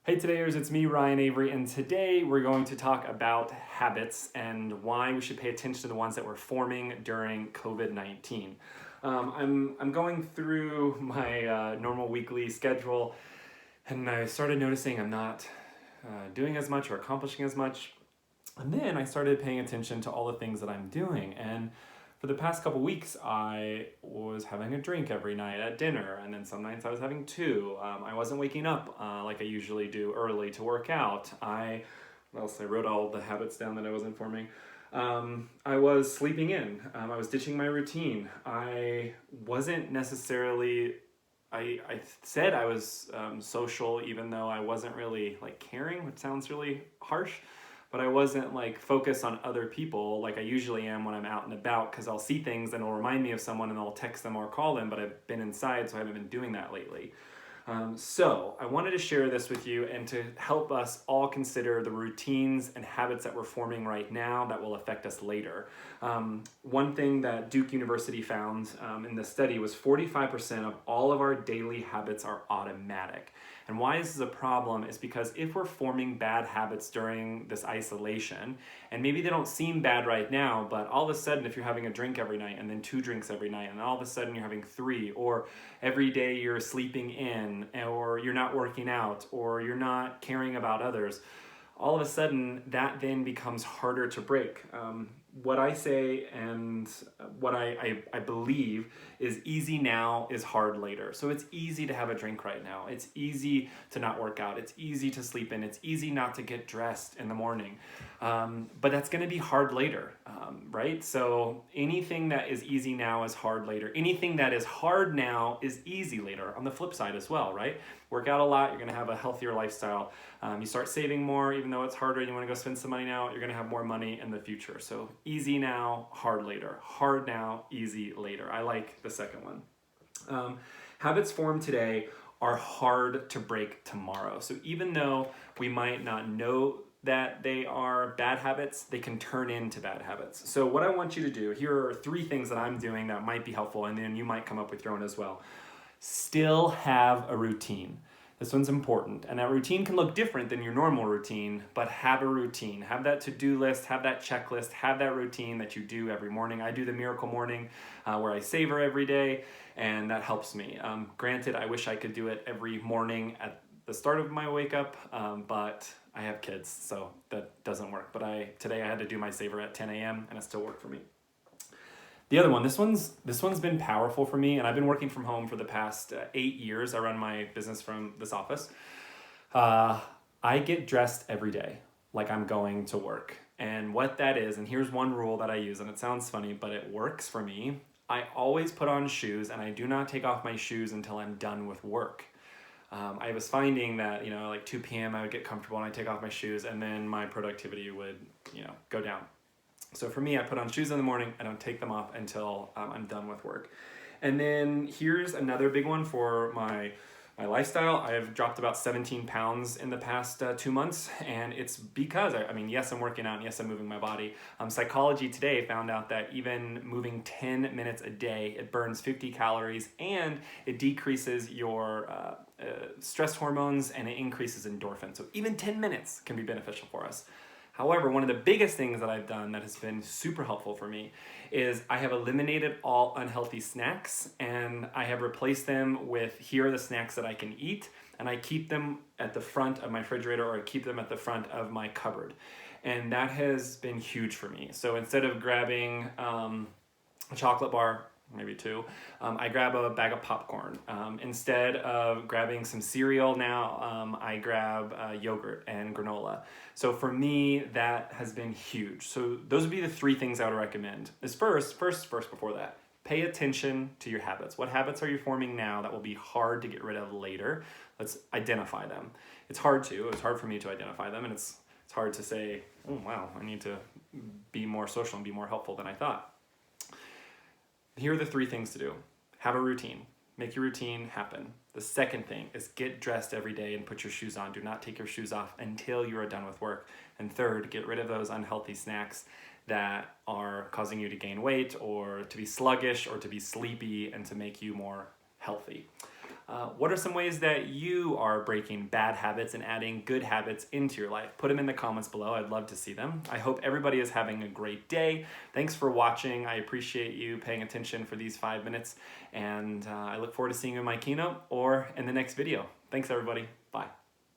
Hey todayers, it's me, Ryan Avery, and today we're going to talk about habits and why we should pay attention to the ones that we're forming during COVID-19. I'm going through my normal weekly schedule, and I started noticing I'm not doing as much or accomplishing as much. And then I started paying attention to all the things that I'm doing. And for the past couple weeks, I was having a drink every night at dinner, and then some nights I was having two. I wasn't waking up like I usually do early to work out. I wrote all the habits down that I was informing. I was sleeping in. I was ditching my routine. I wasn't necessarily. I said I was social, even though I wasn't really like caring, which sounds really harsh. But I wasn't like focused on other people like I usually am when I'm out and about, because I'll see things and it'll remind me of someone and I'll text them or call them, but I've been inside, so I haven't been doing that lately. So I wanted to share this with you and to help us all consider the routines and habits that we're forming right now that will affect us later. One thing that Duke University found in the study was 45% of all of our daily habits are automatic. And why this is a problem is because if we're forming bad habits during this isolation, and maybe they don't seem bad right now, but all of a sudden if you're having a drink every night and then 2 drinks every night, and all of a sudden you're having 3, or every day you're sleeping in, or you're not working out, or you're not caring about others, all of a sudden that then becomes harder to break. What I say and what I believe is easy now is hard later. So it's easy to have a drink right now. It's easy to not work out. It's easy to sleep in. It's easy not to get dressed in the morning. But that's going to be hard later, right? So anything that is easy now is hard later. Anything that is hard now is easy later, on the flip side as well, right? Work out a lot, you're going to have a healthier lifestyle. You start saving more, even though it's harder and you want to go spend some money now, you're going to have more money in the future. So easy now, hard later. Hard now, easy later. I like the second one. Habits formed today are hard to break tomorrow. So even though we might not know that they are bad habits, they can turn into bad habits. So what I want you to do, here are 3 things that I'm doing that might be helpful, and then you might come up with your own as well. Still have a routine. This one's important. And that routine can look different than your normal routine, but have a routine. Have that to-do list, have that checklist, have that routine that you do every morning. I do the miracle morning where I savor every day, and that helps me. Granted, I wish I could do it every morning at the start of my wake up, but I have kids, so that doesn't work. But today I had to do my savor at 10 a.m. and it still worked for me. The other one, this one's been powerful for me, and I've been working from home for the past 8 years. I run my business from this office. I get dressed every day like I'm going to work. And what that is, and here's one rule that I use, and it sounds funny, but it works for me. I always put on shoes, and I do not take off my shoes until I'm done with work. I was finding that, like 2 p.m. I would get comfortable and I'd take off my shoes, and then my productivity would, go down. So for me, I put on shoes in the morning. I don't take them off until I'm done with work. And then here's another big one for my lifestyle. I've dropped about 17 pounds in the past 2 months, and it's because, yes, I'm working out, and yes, I'm moving my body. Psychology Today found out that even moving 10 minutes a day, it burns 50 calories, and it decreases your stress hormones, and it increases endorphins. So even 10 minutes can be beneficial for us. However, one of the biggest things that I've done that has been super helpful for me is I have eliminated all unhealthy snacks, and I have replaced them with, here are the snacks that I can eat, and I keep them at the front of my refrigerator, or I keep them at the front of my cupboard. And that has been huge for me. So instead of grabbing a chocolate bar, maybe 2, I grab a bag of popcorn. Instead of grabbing some cereal now, I grab yogurt and granola. So for me, that has been huge. So those would be the 3 things I would recommend. First before that, pay attention to your habits. What habits are you forming now that will be hard to get rid of later? Let's identify them. It's hard for me to identify them, and it's hard to say, oh wow, I need to be more social and be more helpful than I thought. Here are the 3 things to do. Have a routine. Make your routine happen. The second thing is get dressed every day and put your shoes on. Do not take your shoes off until you are done with work. And third, get rid of those unhealthy snacks that are causing you to gain weight, or to be sluggish, or to be sleepy, and to make you more healthy. What are some ways that you are breaking bad habits and adding good habits into your life? Put them in the comments below. I'd love to see them. I hope everybody is having a great day. Thanks for watching. I appreciate you paying attention for these 5 minutes, and I look forward to seeing you in my keynote or in the next video. Thanks, everybody. Bye.